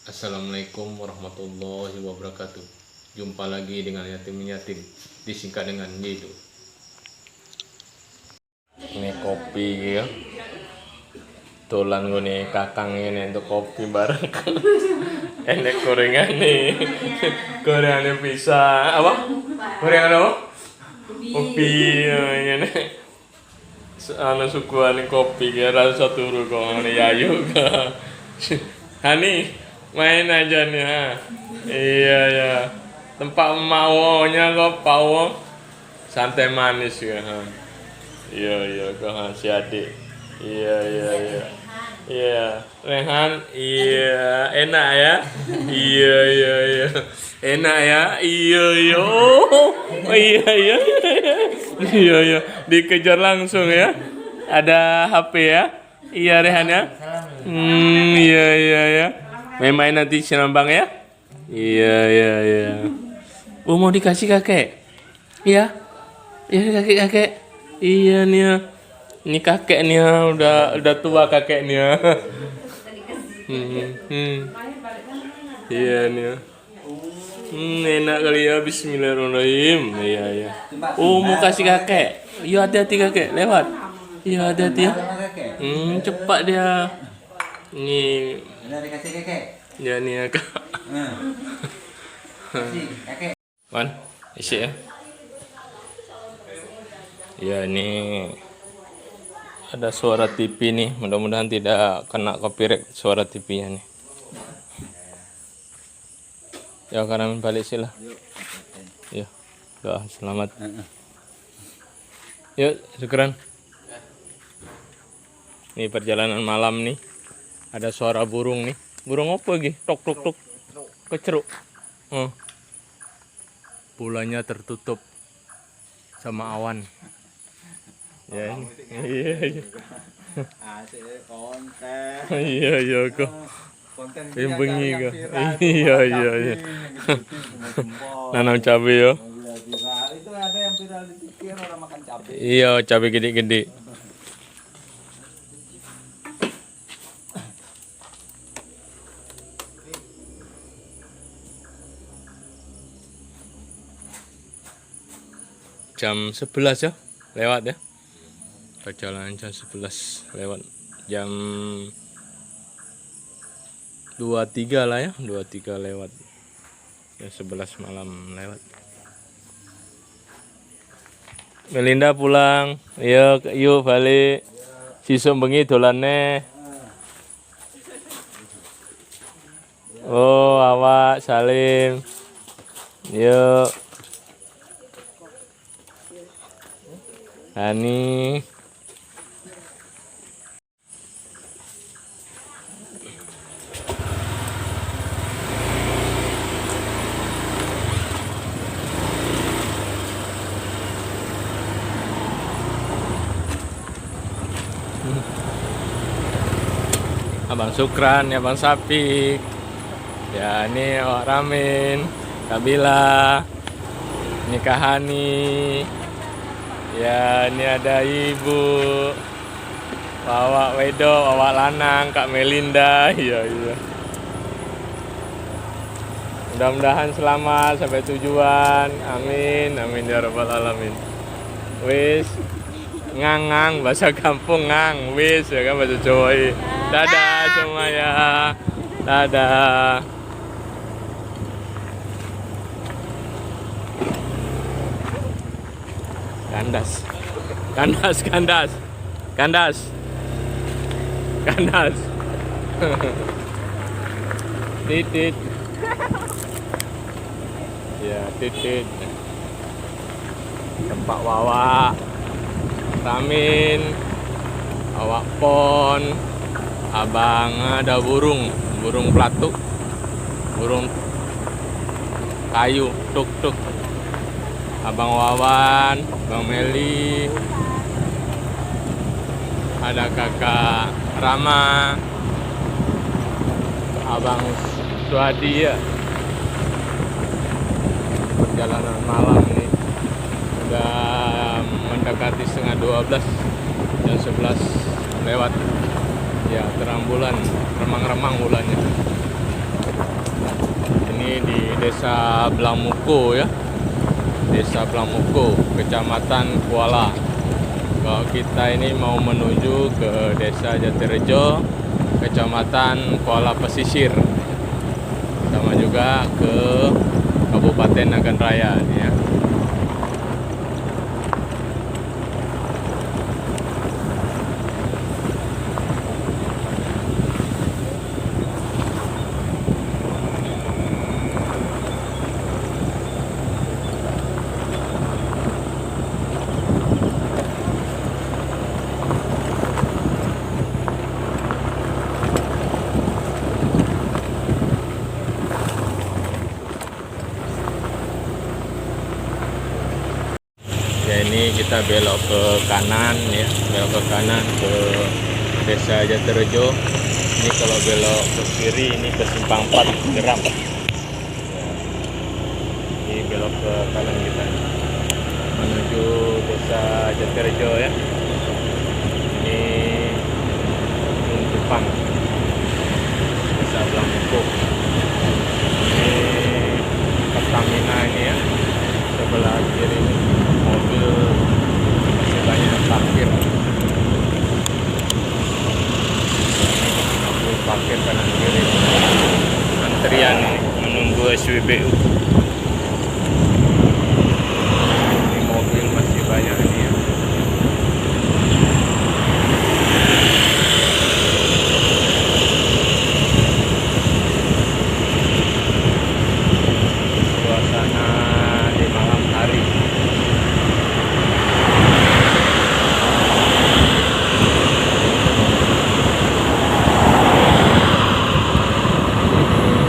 Assalamualaikum warahmatullahi wabarakatuh. Jumpa lagi dengan yatim-yatim, disingkat dengan Yidu. Ini kopi ya. Tulan gue nih kakang ini untuk kopi bareng. Enak gorengan nih. Gorengannya bisa apa? Gorengan apa? Kopi ya ini. Anu sukuan kopi ya rasa turu kok ngene yayu. Hani main aja nih ha. Iya ya. Tempat maunya kok pau santai manis ya ha. Iya kok si adik. Iya. Iya, Rehan. Iya, enak ya. Iya. Enak ya. Iya. Oh iya. Iya. Dikejar langsung ya. Ada HP ya. Iya Rehan ya. Iya. Main nanti senambang ya. Iya. Oh mau dikasih kakek? Iya. Iya kakek. Iya nih ya. Ini kakek nih ya. Udah tua kakek nih ya. Iya nih ya. Enak kali ya. Bismillahirrahmanirrahim. Iya. Oh mau kasih kakek. Iya hati-hati kakek lewat. Iya hati-hati ya. Cepat dia. Ini udah dikasih kakek. Ya nih ya kak. Kasih kakek. Wan, isi ya. Ya ini ada suara TV nih. Mudah-mudahan tidak kena copyright suara TV-nya nih. Ya karena balik sila. Ya, doa selamat. Yuk, syukuran. Ini perjalanan malam nih. Ada suara burung nih. Burung apa lagi? Tok. Keceruk. Bulannya tertutup sama awan. Ya ini. Iya. Asik konten. Iya kok. Konten Bengi kok. Iya. Nanam cabai yo. Itu ada yang viral di TikTok orang makan cabai. Iya, cabai gede-gede. Jam 11 ya, lewat ya. Perjalanan jam 11 lewat. Jam 23 lah ya, 23 lewat. Jam 11 malam lewat. Melinda pulang. Yuk balik. Sisuk bengi dolane. Oh, awak Salim. Yuk. Hani. Abang Sukran, ya Bang Sapik. Ya ini Wak Ramin, Kabila, ini Kahani. Ya ini ada Ibu, Wawak Wedo, Wawak Lanang, Kak Melinda. Iya. Mudah-mudahan selamat sampai tujuan. Amin ya rabbal alamin. Wis ngang bahasa kampung ngang wis ya kan bahasa Jawa. Dadah semuanya. Dadah. Kandas. Titit. Ya, titit. Tempat Wawa, Ramin, Awak Pon, Abang ada burung pelatuk, burung kayu, tuk. Abang Wawan, Bang Meli, ada kakak Rama, Abang Suadi ya. Perjalanan malam nih udah mendekati setengah 12, jam 11 lewat ya, terang bulan, remang-remang bulannya. Ini di Desa Blamuko ya. Desa Blamuko, Kecamatan Kuala. Kalau kita ini mau menuju ke Desa Jatirejo, Kecamatan Kuala Pesisir. Sama juga ke Kabupaten Nagan Raya ini ya. Ya ini kita belok ke kanan ya, belok ke kanan ke Desa Jatirejo. Ini kalau belok ke kiri ini ke Simpang 4 Jeram. Ya. Ini belok ke kanan kita menuju Desa Jatirejo ya. Ini ujung depan Desa Blamuko. Ini Pertamina ini ya, sebelah kiri ini mobil masih banyak yang parkir. Mobil parkir kanan kiri, antrian menunggu SWBU. Ini mobil masih banyak ini ya. Suasana di malam hari.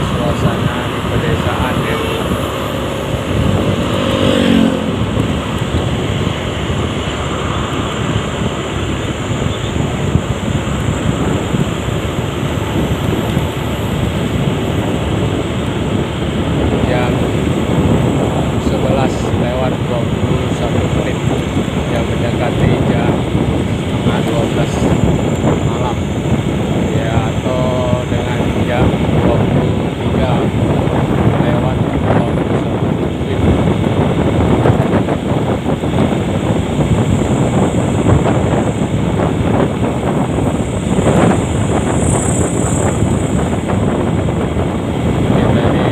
Suasana di pedesaan ya. Jam 11 lewat 21 menit yang mendekati jam setengah 12 malam ya, atau dengan jam 23 lewat 21 menit. Kita di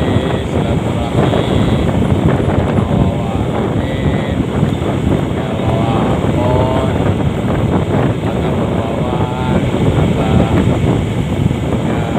silaturahmi bawa amin ya, bawa pon, kata pembawaan, kata ya Alhamdulillah ya.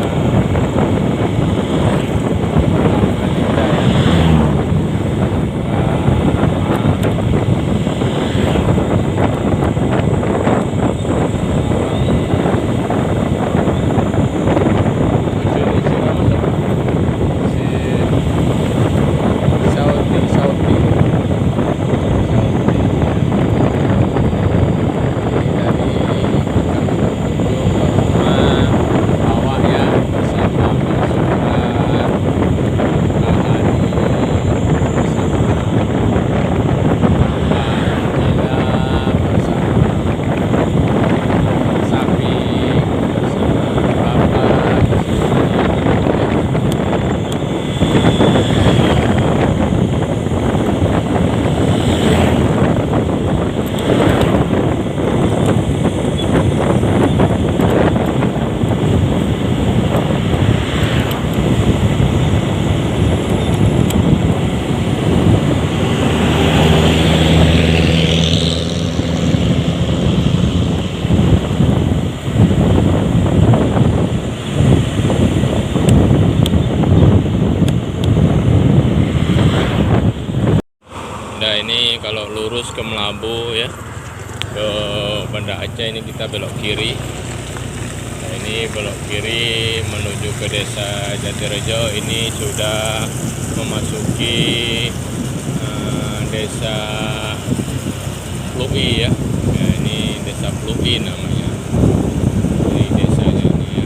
Nah ini kalau lurus ke Melabu ya, ke Banda Aceh, ini kita belok kiri. Nah, ini belok kiri menuju ke Desa Jatirejo. Ini sudah memasuki Desa Plui ya. Nah, ini Desa Plui namanya. Ini desanya ini ya.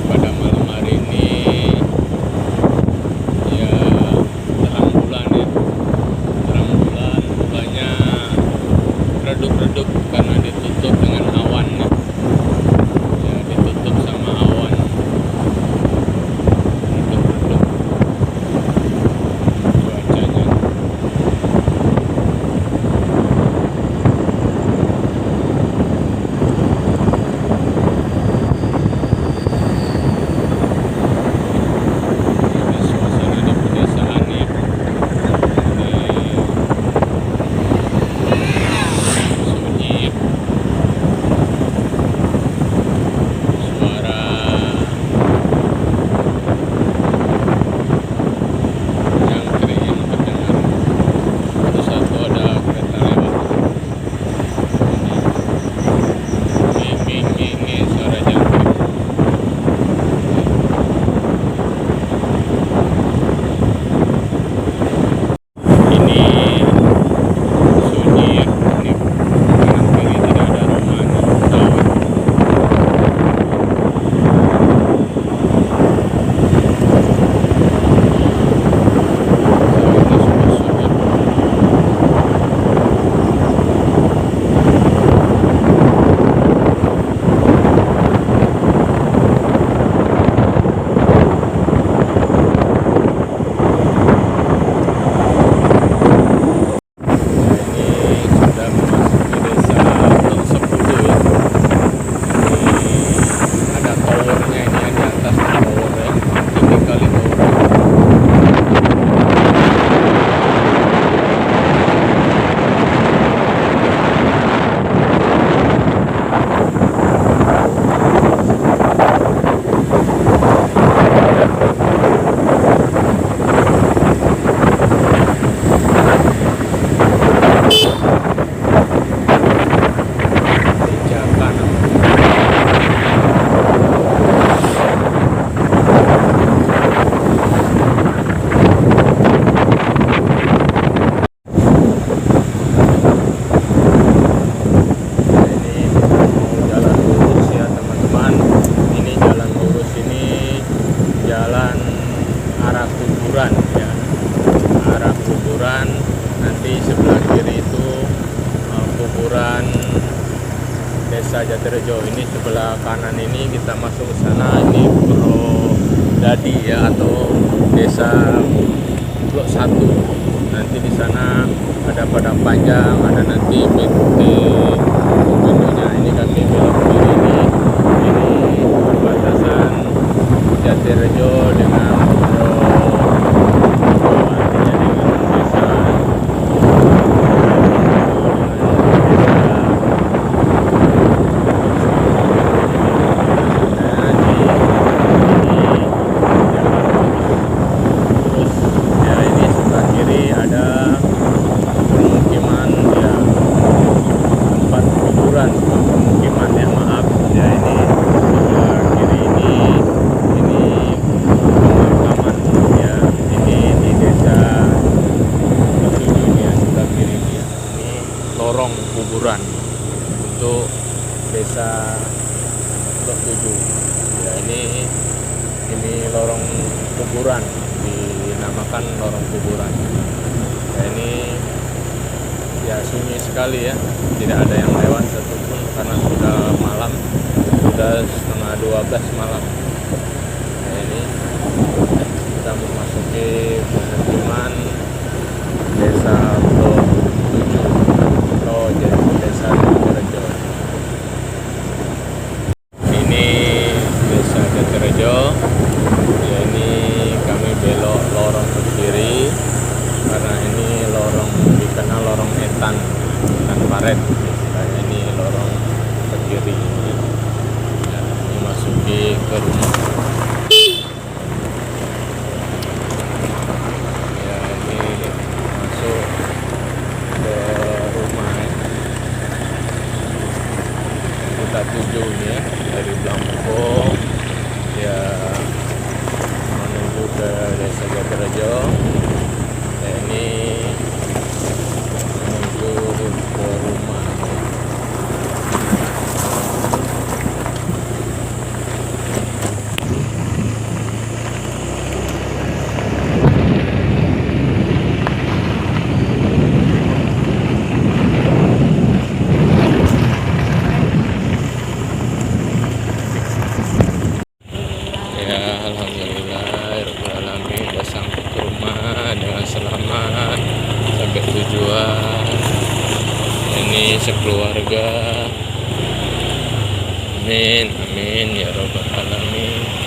Pada malam hari ini ya terang bulan sebelah kanan ini kita masuk ke sana, ini Purwodadi ya, atau desa Blok 1. Nanti di sana ada padang panjang, ada nanti PT Pintunya. Ini kami belok kiri ini perbatasan Jatirejo dengan artinya dengan desa terus ya ini sebelah kiri ada permukiman ya, tempat kuburan, bukan permukiman ya, maaf ya. Ini sebelah kiri ini pemakaman ya. Ini di desa Ketujuh ya, sebelah kiri ya. Ini lorong kuburan untuk desa Blok 7 ya. Ini lorong kuburan, dinamakan lorong kuburan ya. Ini ya sunyi sekali ya, tidak ada yang lewat satupun karena sudah malam, sudah setengah 12 malam ya. Ini kita memasuki pemukiman desa Blok 7 atau desa Jatirejo. Ini desa Jatirejo ya. Ini kami belok lorong ke kiri karena ini lorong dikenal lorong etan paret ya. Ini lorong ke kiri ini ya, ini masuki ke rumah ya. Ini masuk ke rumah ya. Kita tuju ya, dari Blampo ya menuju ke desa Jatirejo ya. Ini menuju ke rumah ya. Alhamdulillahirobbilalamin, udah sampai ke rumah dengan selamat sampai tujuan. Ini sekeluarga, amin amin ya robbal alamin.